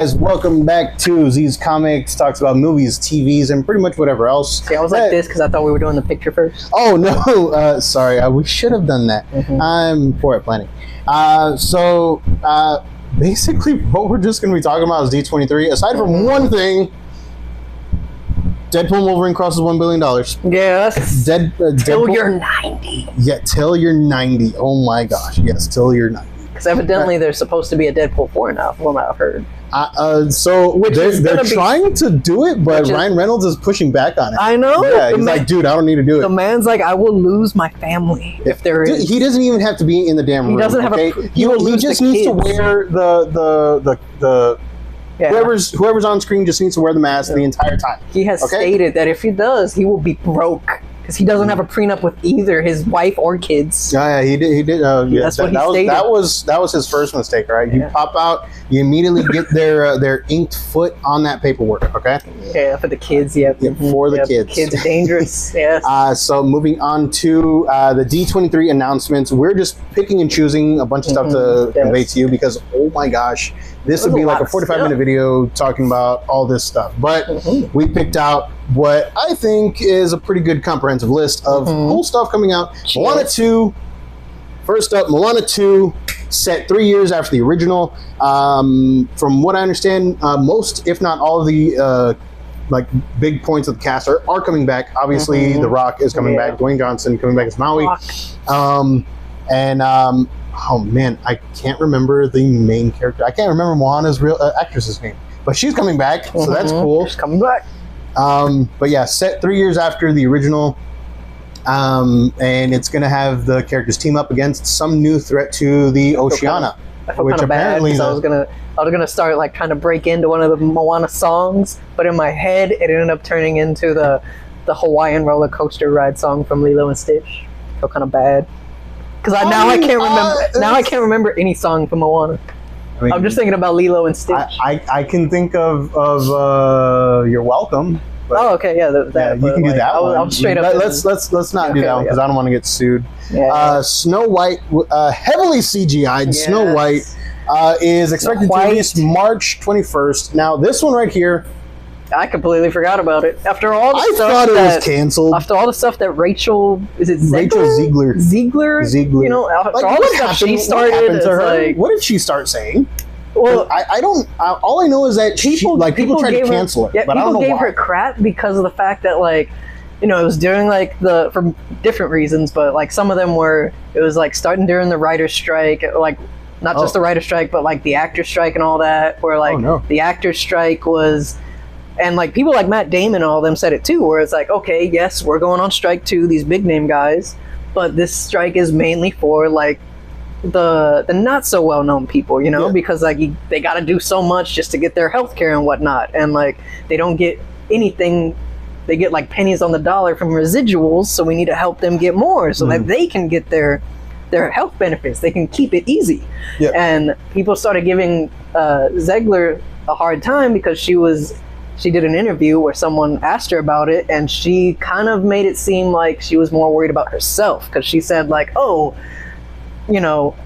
Guys, welcome back to Z's Comics. Talks about movies, TVs, and pretty much whatever else. See, I was like this because I thought we were doing the picture first. Oh no, sorry, we should have done that. I'm poor at planning. Basically, what we're just going to be talking about is D23. Aside from one thing, Deadpool and Wolverine crosses $1 billion. Yes. Till Deadpool, you're 90. Yeah, till you're 90. Oh my gosh, yes, till you're 90. Because evidently there's supposed to be a Deadpool 4 now, from what I've heard. They're trying to do it, but Ryan Reynolds is pushing back on it. I know. Yeah, he's like, dude, I don't need to do it. The man's like, I will lose my family if there is. He doesn't even have to be in the damn room. He doesn't have okay? He just needs to wear whoever's on screen just needs to wear the mask the entire time. He has stated that if he does, he will be broke. Because he doesn't have a prenup with either his wife or kids. Yeah, he did. That's what he stated. That was his first mistake, right? You pop out, you immediately get their inked foot on that paperwork, okay? Yeah, for the kids, for the kids. Kids are dangerous, yes. So moving on to the D23 announcements, we're just picking and choosing a bunch of stuff to convey to you because, oh my gosh, this would be like a 45-minute video talking about all this stuff. But we picked out what I think is a pretty good comprehensive list of cool stuff coming out. Moana 2, first up, Moana 2, set 3 years after the original. From what I understand, most, if not all of the big points of the cast are coming back. Obviously, The Rock is coming back, Dwayne Johnson coming back as Maui. Oh man, I can't remember the main character. I can't remember Moana's real actress's name, but she's coming back, so that's cool. She's coming back. But yeah, set 3 years after the original, and it's going to have the characters team up against some new threat to the Oceania. I felt kind of bad because I was gonna start like trying to break into one of the Moana songs, but in my head it ended up turning into the Hawaiian roller coaster ride song from Lilo and Stitch. I felt kind of bad because I can't remember any song from Moana. I mean, I'm just thinking about Lilo and Stitch. I can think of You're Welcome. Oh, okay, yeah, you can do that one. I'll straight up. Let's not do that one because I don't want to get sued. Snow White, heavily CGI'd. Yes. Snow White is expected to release March 21st. Now, this one right here, I completely forgot about it. After all the stuff thought it was canceled. After all the stuff that Rachel Ziegler. You know, after all the stuff she started, what did she start saying? Well, I don't. All I know is that people tried to cancel it, but I don't know why. People gave her crap because of the fact that, like, you know, it was during like for different reasons, but like some of them it was like starting during the writer's strike, like not just the writer's strike, but like the actor's strike and all that. Where like the actor's strike was. And like people like Matt Damon and all of them said it too, where it's like, okay, yes, we're going on strike too, these big name guys, but this strike is mainly for like the not so well known people, you know, because like they got to do so much just to get their health care and whatnot, and like they don't get anything. They get like pennies on the dollar from residuals, so we need to help them get more so that they can get their health benefits. They can keep it easy. And people started giving Ziegler a hard time because she did an interview where someone asked her about it, and she kind of made it seem like she was more worried about herself, because she said like, oh, you know,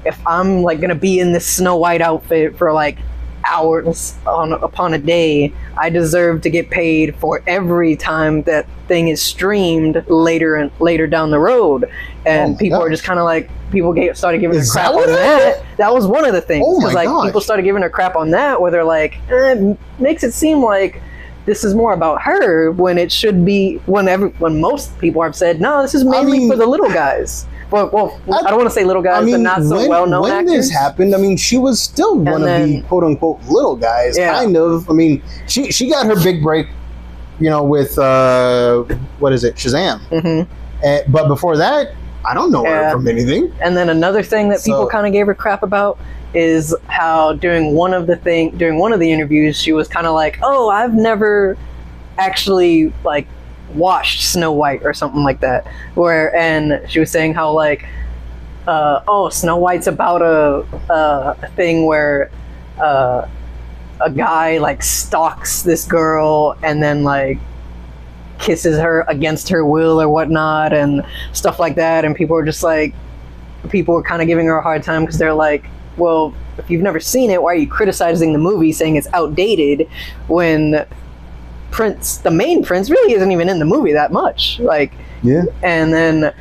if I'm like gonna be in this Snow White outfit for like hours upon a day, I deserve to get paid for every time that thing is streamed later down the road. And people are just kind of like, started giving her crap on that. That was one of the things. Oh my gosh. People started giving her crap on that, where they're like, makes it seem like this is more about her when it should be, when most people have said, no, this is mainly for the little guys. Well, I don't want to say little guys, but not so well-known actors. When this happened, I mean, she was still one of the quote-unquote little guys, kind of. I mean, she got her big break, you know, with, what is it, Shazam. But before that, I don't know her from anything. And then another thing that people kind of gave her crap about is how during one of the interviews, she was kind of like, oh, I've never actually, like, watched Snow White or something like that, and she was saying how like Snow White's about a thing where a guy like stalks this girl and then like kisses her against her will or whatnot and stuff like that, and people were kind of giving her a hard time because they're like, well, if you've never seen it, why are you criticizing the movie, saying it's outdated, when Prince, the main Prince, really isn't even in the movie that much? Like, yeah. And then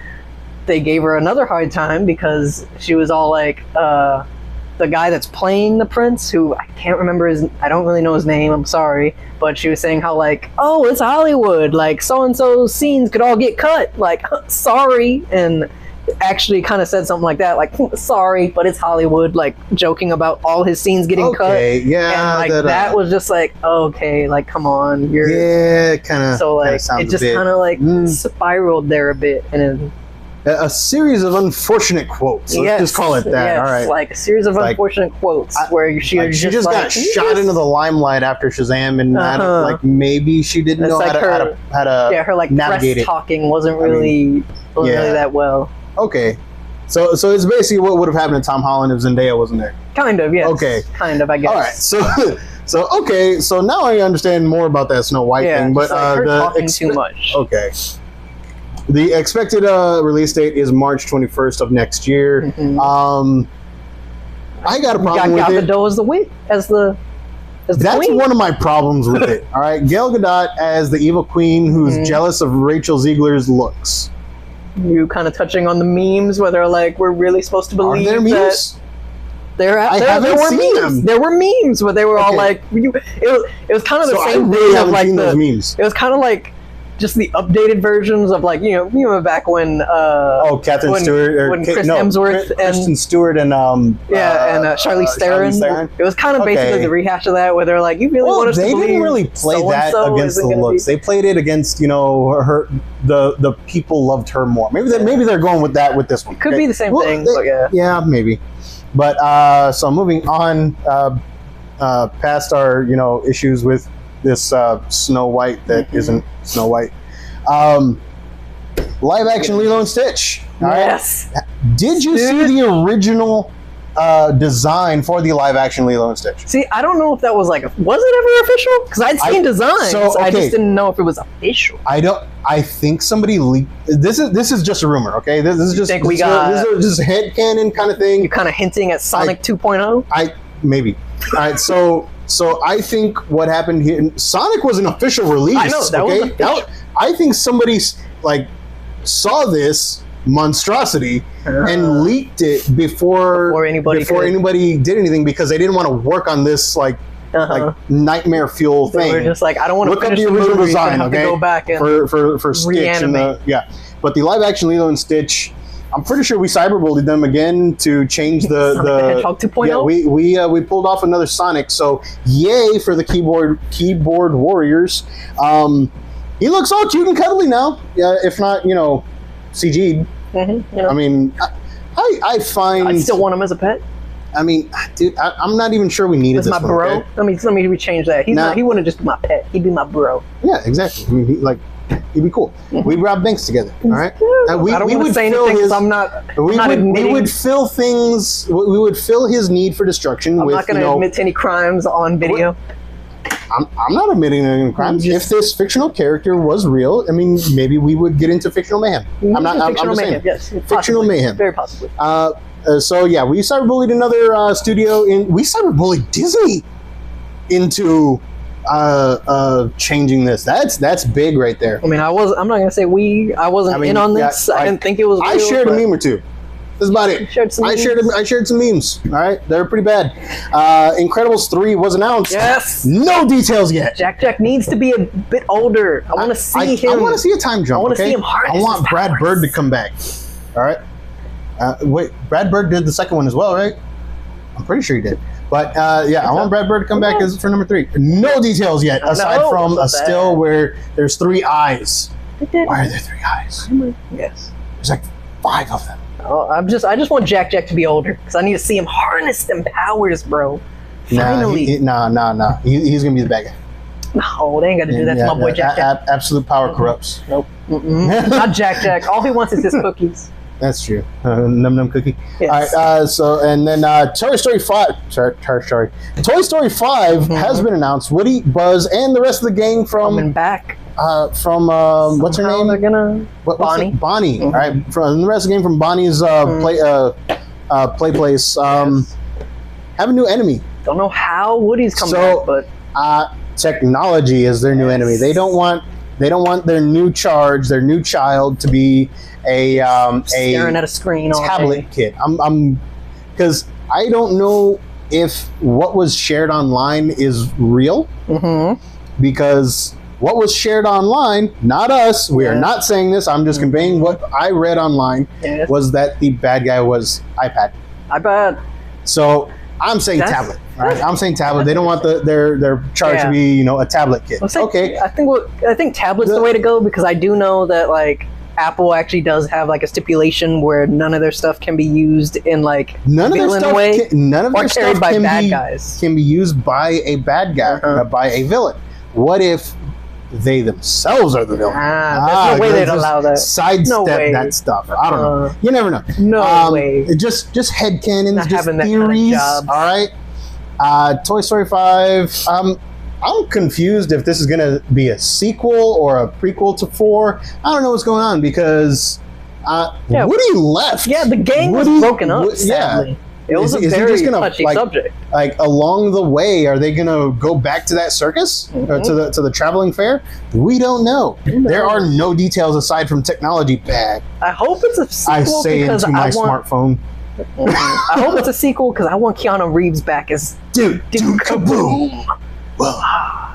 they gave her another hard time because she was all like, the guy that's playing the prince, who I can't remember I don't really know his name, I'm sorry, but she was saying how like, oh, it's Hollywood, like so-and-so scenes could all get cut, like, sorry, and actually kind of said something like that, like, sorry, but it's Hollywood, like joking about all his scenes getting cut. Yeah, and like that was just like, okay, like, come on, you're, yeah, kind of, so like it just kind of like spiraled there a bit, and then a series of unfortunate quotes. Let's just call it that. Yes, all right, like a series of unfortunate quotes where she just got shot into the limelight after Shazam, and like maybe she didn't know how to her like navigate press talking wasn't really that well. Okay, so it's basically what would have happened to Tom Holland if Zendaya wasn't there. Kind of, yes. Okay, kind of, I guess. All right, so now I understand more about that Snow White thing, but like her talking too much. Okay. The expected release date is March 21st of next year. I got a problem with it. Gal Gadot as the That's queen? one of my problems with it. All right, Gal Gadot as the evil queen who's jealous of Rachel Zegler's looks. You kind of touching on the memes where they're like, we're really supposed to believe there memes? that there were memes. There were memes where they were all like, it was kind of the same thing of like those memes. It was kind of like just the updated versions of like, you know back when Catherine Stewart or when Chris Hemsworth and Kristen Stewart and Charlize Theron. It was kind of basically the rehash of that, where they're like, you really want us to believe. They didn't really play that against the looks. They played it against her. The people loved her more. Maybe they're going with that with this one. Could be the same thing. But yeah, maybe. But so moving on past our issues with this Snow White that isn't Snow White. Live action Lilo and Stitch. Yes. Did you see the original design for the live action Lilo and Stitch? See, I don't know if that was like, was it ever official? Because I'd seen designs. I just didn't know if it was official. I think somebody leaked. This is just a rumor, okay? This is just. Think we got this is headcanon kind of thing. You're kind of hinting at Sonic 2.0. Maybe. All right, so I think what happened here, Sonic was an official release. I know, that was official. I think somebody like saw this monstrosity and leaked it before anybody did anything, because they didn't want to work on this like nightmare fuel thing. They were just like, I don't want to finish the original movie, design, have to go back and for Stitch and but the live action Lilo and Stitch, I'm pretty sure we cyberbullied them again to change the Sonic the Hedgehog 2.0. Yeah, we pulled off another Sonic, so yay for the keyboard warriors. He looks all cute and cuddly now, if not CG'd. I mean, I find I'd still want him as a pet. I mean, dude, I'm not even sure we needed this. My bro. Okay? Let me rechange that. He wouldn't just be my pet. He'd be my bro. Yeah, exactly. I mean, he'd be cool. We'd rob banks together. All right. I don't want to say anything because I'm not. We would fill things. We would fill his need for destruction. I'm not going to admit to any crimes on video. I'm not admitting any crimes. If this fictional character was real, I mean, maybe we would get into fictional mayhem. Fictional mayhem. Yes. Fictional mayhem. Very possibly. So yeah, we cyberbullied another studio. We cyberbullied Disney into changing this. That's big right there. I mean, I'm not gonna say I wasn't in on this. I didn't think it was real. I shared a meme or two. That's about it. I shared some memes. All right, they're pretty bad. Incredibles 3 was announced. Yes. No details yet. Jack needs to be a bit older. I want to see him. I want to see a time jump. I want to see him harness. I want Brad Bird to come back. All right. Wait, Brad Bird did the second one as well, right? I'm pretty sure he did. But yeah, I want Brad Bird to come back for number 3. No details yet, aside from a still where there's 3 eyes. Why are there 3 eyes? Yes. There's like 5 of them. Oh, I just want Jack to be older because I need to see him harness them powers, bro. Finally. Nah. He's gonna be the bad guy. No, they ain't got to do that to my boy Jack. Absolute power corrupts. Nope. Not Jack. All he wants is his cookies. That's true. Num num cookie. Yes. All right. So and then Toy Story 5. Toy Story 5 has been announced. Woody, Buzz, and the rest of the gang coming back. From what's her name? They're gonna Bonnie. Bonnie. All right. From the rest of the game from Bonnie's play place. Yes. Have a new enemy. Don't know how Woody's coming back, but technology is their new enemy. They don't want their new charge, their new child, to be staring at a screen all tablet day. kid. I'm because I don't know if what was shared online is real. Because what was shared online, not us, we are not saying this, I'm just conveying what I read online, was that the bad guy was iPad. So I'm saying tablet. All right, I'm saying tablet. They don't want their charge to be, you know, a tablet kid. Okay. I think tablet's the way to go, because I do know that like Apple actually does have like a stipulation where none of their stuff can be used in like none of their stuff can be used by a bad guy, by a villain. What if they themselves are the villain? There's no way they'd allow that. Sidestep that stuff. I don't know. You never know. No way. Just headcanons, just theories. All right. Toy Story 5. I'm confused if this is going to be a sequel or a prequel to 4. I don't know what's going on because Woody left. Yeah, the gang was broken up, sadly. It was a very touchy subject. Like along the way, are they going to go back to that circus, to the traveling fair? We don't know. There are no details aside from technology bag. I hope it's a sequel. I say into my smartphone. I hope it's a sequel because I want Keanu Reeves back as Dude Kaboom.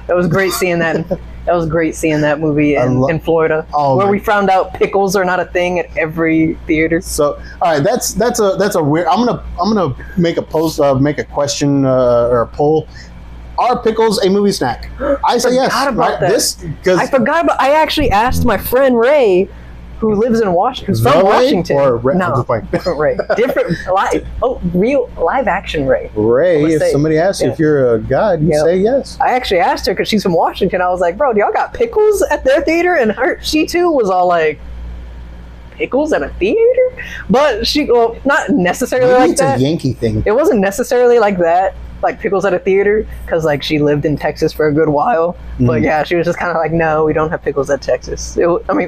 That was great seeing that. That was great seeing that movie in Florida, where we found out pickles are not a thing at every theater. So, all right, that's a weird. I'm gonna make a post, make a question or a poll. Are pickles a movie snack? I say yes. I forgot about. I actually asked my friend Ray, who lives in Washington, who's from Washington. Different Ray. Different real live action Ray. Ray, if somebody asks you if you're a god, you say yes. I actually asked her because she's from Washington. I was like, bro, do y'all got pickles at their theater? And she too was all like, pickles at a theater? But not necessarily like that. It's a Yankee thing. It wasn't necessarily like that. Like pickles at a theater, because like she lived in Texas for a good while. But yeah, she was just kind of like, no, we don't have pickles at Texas.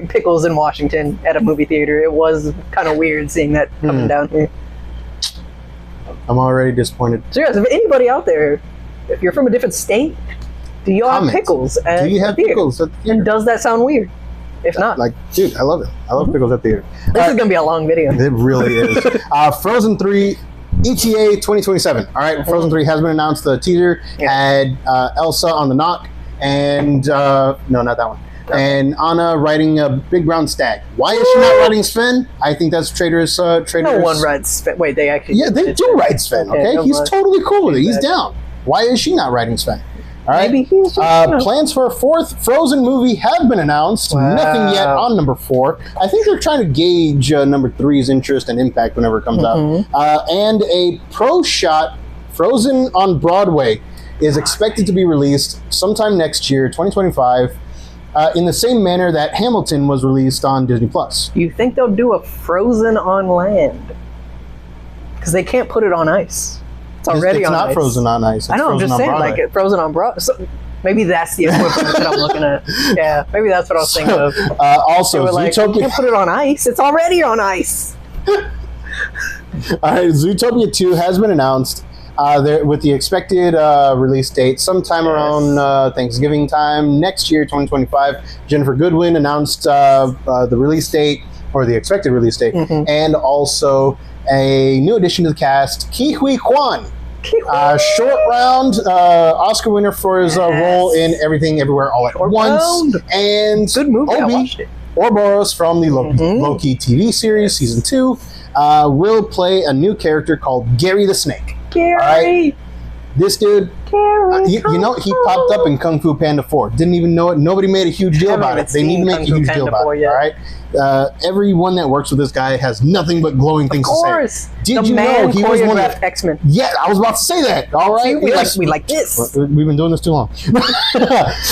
Pickles in Washington at a movie theater. It was kind of weird seeing that coming down here. I'm already disappointed. So yes, if anybody out there, if you're from a different state, do y'all have pickles at the theater? Do you have pickles at the theater? And does that sound weird? If not, like, dude, I love it. I love pickles at the theater. This is gonna be a long video. It really is. Frozen 3. ETA 2027. All right, Frozen 3 has been announced. The teaser had Elsa on the knock, and no, not that one. And Anna riding a big brown stag. Why is she not riding Sven? I think that's Trader's. No one rides Sven. Wait, they actually? Yeah, they do ride Sven. Okay, he's totally cool with it. He's down. Why is she not riding Sven? All right. Maybe he's plans for a 4th Frozen movie have been announced. Wow. Nothing yet on number 4. I think they're trying to gauge number 3's interest and impact whenever it comes out. And a pro shot, Frozen on Broadway, is expected to be released sometime next year, 2025, in the same manner that Hamilton was released on Disney+. You think they'll do a Frozen on land? Because they can't put it on ice. It's already on ice. It's not Frozen on ice. I know, I'm just saying, like, Frozen on Broadway. So maybe that's the equivalent that I'm looking at. Yeah, maybe that's what I was thinking of. Also, Zootopia... you can't put it on ice. It's already on ice. All right, Zootopia 2 has been announced with the expected release date sometime around Thanksgiving time next year, 2025. Jennifer Goodwin announced the release date, or the expected release date, and also a new addition to the cast, Ke Huy Quan. Short Round, Oscar winner for his role in Everything Everywhere All at Once. And good movie. I watched it. Ouroboros from the Loki TV series, season 2, will play a new character called Gary the Snake. Gary! Right? This dude, you know, he popped up in Kung Fu Panda 4. Didn't even know it. Nobody made a huge deal about it. They need to make a huge deal about it. All right. Everyone that works with this guy has nothing but glowing things to say. Did you know he was one of X-Men? Yeah, I was about to say that. All right. See, we like this. We've been doing this too long.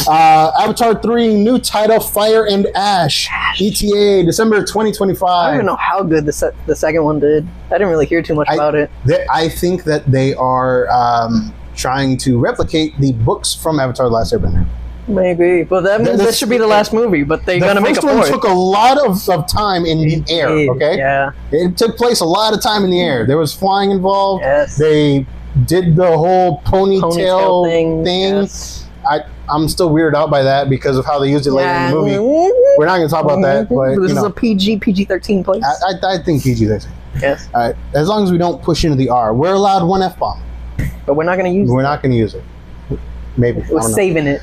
Avatar 3 new title, Fire and Ash. ETA December 2025. I don't even know how good the second one did. I didn't really hear too much about it. I think that they are trying to replicate the books from Avatar: The Last Airbender. Maybe, but that means that should be the last movie. But they're gonna make a fourth. The first one took a lot of time in the air. Okay, yeah, it took place a lot of time in the air. There was flying involved. Yes. They did the whole ponytail thing. Yes. I'm still weirded out by that because of how they used it later in the movie. We're not going to talk about that, but this you know, is a PG-13 place. I think PG-13. Yes. All right. As long as we don't push into the R, we're allowed one F-bomb. But we're not going to use it. We're not going to use it. Maybe. We're saving it.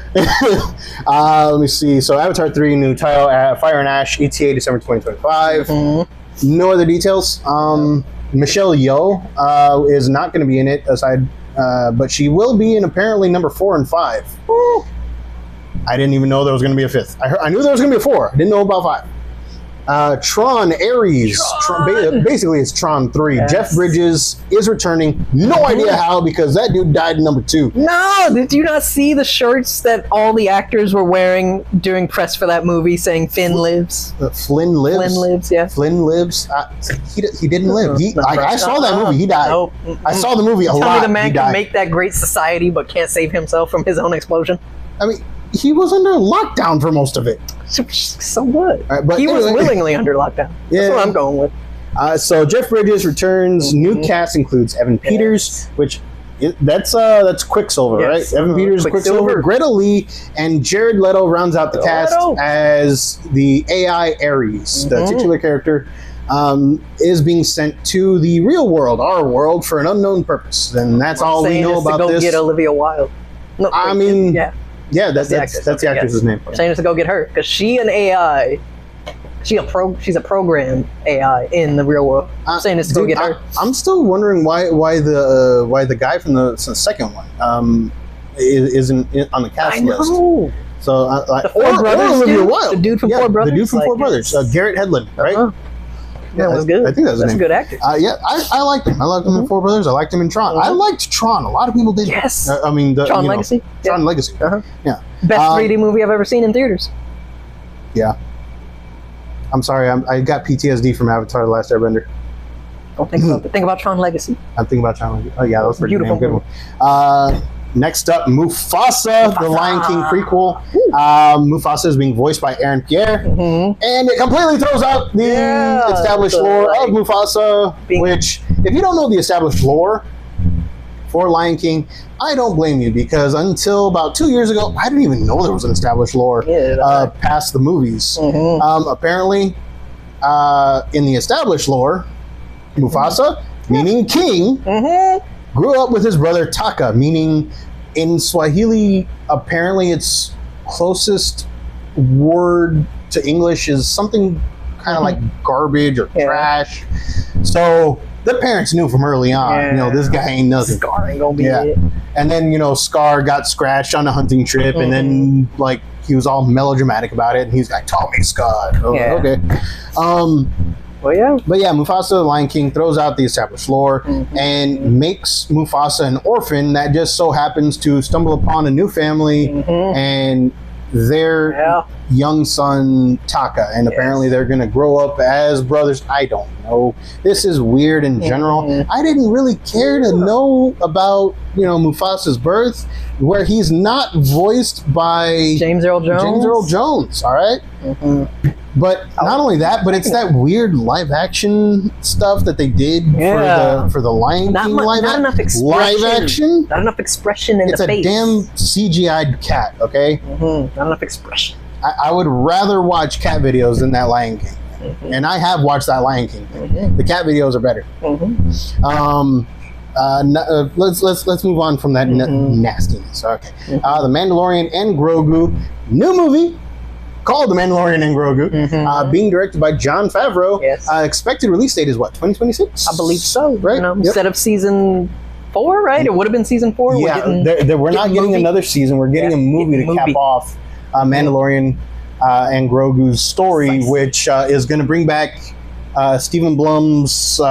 Let me see. So Avatar 3, new title, Fire and Ash, ETA December 2025. No other details. Michelle Yeoh is not going to be in it, but she will be in apparently number 4 and 5. I didn't even know there was going to be a 5th. I knew there was going to be a 4. I didn't know about 5. Tron Ares. Basically, it's Tron 3. Yes. Jeff Bridges is returning. No idea how, because that dude died in number 2. No! Did you not see the shirts that all the actors were wearing during press for that movie saying Finn lives? Flynn lives? Flynn lives, yeah. Flynn lives? He didn't live. I saw that movie. He died. Nope. I saw the movie a lot. Tell me the man can make that great society but can't save himself from his own explosion. I mean, he was under lockdown for most of it. So what? Right, but he was anyway, willingly under lockdown. Yeah. That's what I'm going with. So Jeff Bridges returns. New cast includes Evan Peters, which that's Quicksilver, Yes. right? Evan Peters, Quicksilver, Greta Lee, and Jared Leto rounds out the cast as the AI Ares, the titular character. Is being sent to the real world, our world, for an unknown purpose, and that's all we know about to go this. Get Olivia Wilde. No, I mean, yeah, that's the actress's name. I'm saying it's to go get her because she an AI. She's a programmed AI in the real world. I'm saying it's to go get her. I'm still wondering why the guy from the second one isn't on the cast list. So the Four Brothers, the dude from Four Brothers, the dude from Four Brothers, Garrett Hedlund, right? That was good. I think that's a good actor. I liked him. I liked him in Four Brothers. I liked him in Tron. I liked Tron. A lot of people did. Yes. I mean, Tron Legacy. Tron Legacy. Yeah. Best 3D movie I've ever seen in theaters. Yeah. I'm sorry. I got PTSD from Avatar: The Last Airbender. Don't think about it. Think about Tron Legacy. I'm thinking about Tron Legacy. Oh yeah, that was pretty Beautiful damn good one. Next up, Mufasa, the Lion King prequel. Mufasa is being voiced by Aaron Pierre, and it completely throws out the established lore of Mufasa. Which, if you don't know the established lore for Lion King, I don't blame you, because until about 2 years ago, I didn't even know there was an established lore past the movies. Apparently, in the established lore, Mufasa, meaning king, grew up with his brother Taka, meaning in Swahili, apparently its closest word to English is something kind of like garbage or trash. So the parents knew from early on, this guy ain't nothing. Scar ain't gonna be it. And then, Scar got scratched on a hunting trip, and then, he was all melodramatic about it, and he's like, Tommy Scott. Okay. But yeah, Mufasa, the Lion King, throws out the established lore and makes Mufasa an orphan that just so happens to stumble upon a new family and their young son Taka, and apparently they're going to grow up as brothers. I don't know. This is weird in general. I didn't really care to know about Mufasa's birth, where he's not voiced by James Earl Jones. All right. But not only that, but it's that weird live action stuff that they did for the Lion King live action. Not enough expression in the face. It's a damn CGI'd cat, okay? Not enough expression. I would rather watch cat videos than that Lion King. And I have watched that Lion King. The cat videos are better. Let's move on from that nastiness. Okay. The Mandalorian and Grogu, new movie called The Mandalorian and Grogu, being directed by Jon Favreau. Expected release date is what, 2026? I believe so. Right. Instead of season 4, right? It would have been season 4. Yeah, we're not getting another season. We're getting a movie to cap off Mandalorian and Grogu's story, which is going to bring back Stephen Blum's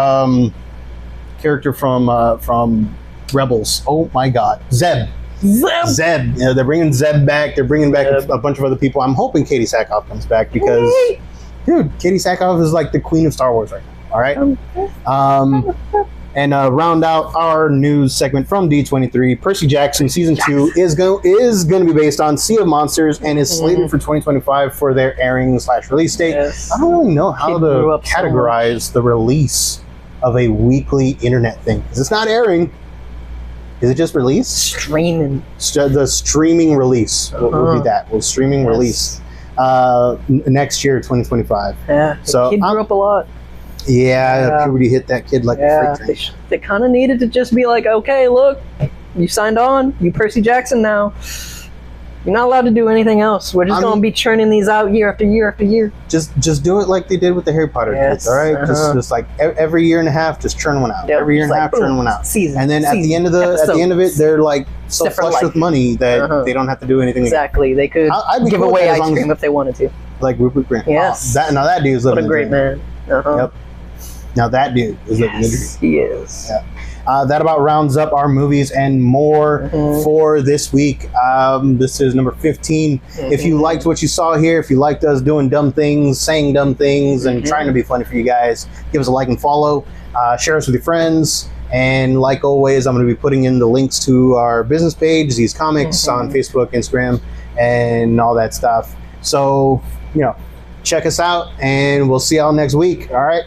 character from Rebels. Oh my God, Zeb. They're bringing Zeb back. They're bringing back a bunch of other people. I'm hoping Katie Sackhoff comes back because, dude, Katie Sackhoff is like the queen of Star Wars right now. All right. And round out our news segment from D23, Percy Jackson Season 2 is going to be based on Sea of Monsters and is slated for 2025 for their airing/release date. I don't really know how to categorize the release of a weekly internet thing, because it's not airing. Is it just release? Streaming. The streaming release will be that. Well, streaming release next year, 2025. Yeah. So the kid grew up a lot. Yeah, puberty hit that kid like a freight train. They kind of needed to just be like, okay, look, you signed on. You Percy Jackson now. You're not allowed to do anything else. We're just going to be churning these out year after year after year. Just do it like they did with the Harry Potter kids, all right? Just like every year and a half, just churn one out. Every year and a half, churn one out. Season, and then at the end of it, they're like so flush with money that they don't have to do anything. Exactly, they could give away ice cream if they wanted to. Like Rupert Grint. Yes. Now that dude is living. What a great man. Yep. Now that dude is living the dream. He is. Yeah. That about rounds up our movies and more for this week. This is number 15. If you liked what you saw here, if you liked us doing dumb things, saying dumb things, and trying to be funny for you guys, give us a like and follow. Share us with your friends. And like always, I'm going to be putting in the links to our business page, these comics on Facebook, Instagram, and all that stuff. So, check us out, and we'll see y'all next week. All right?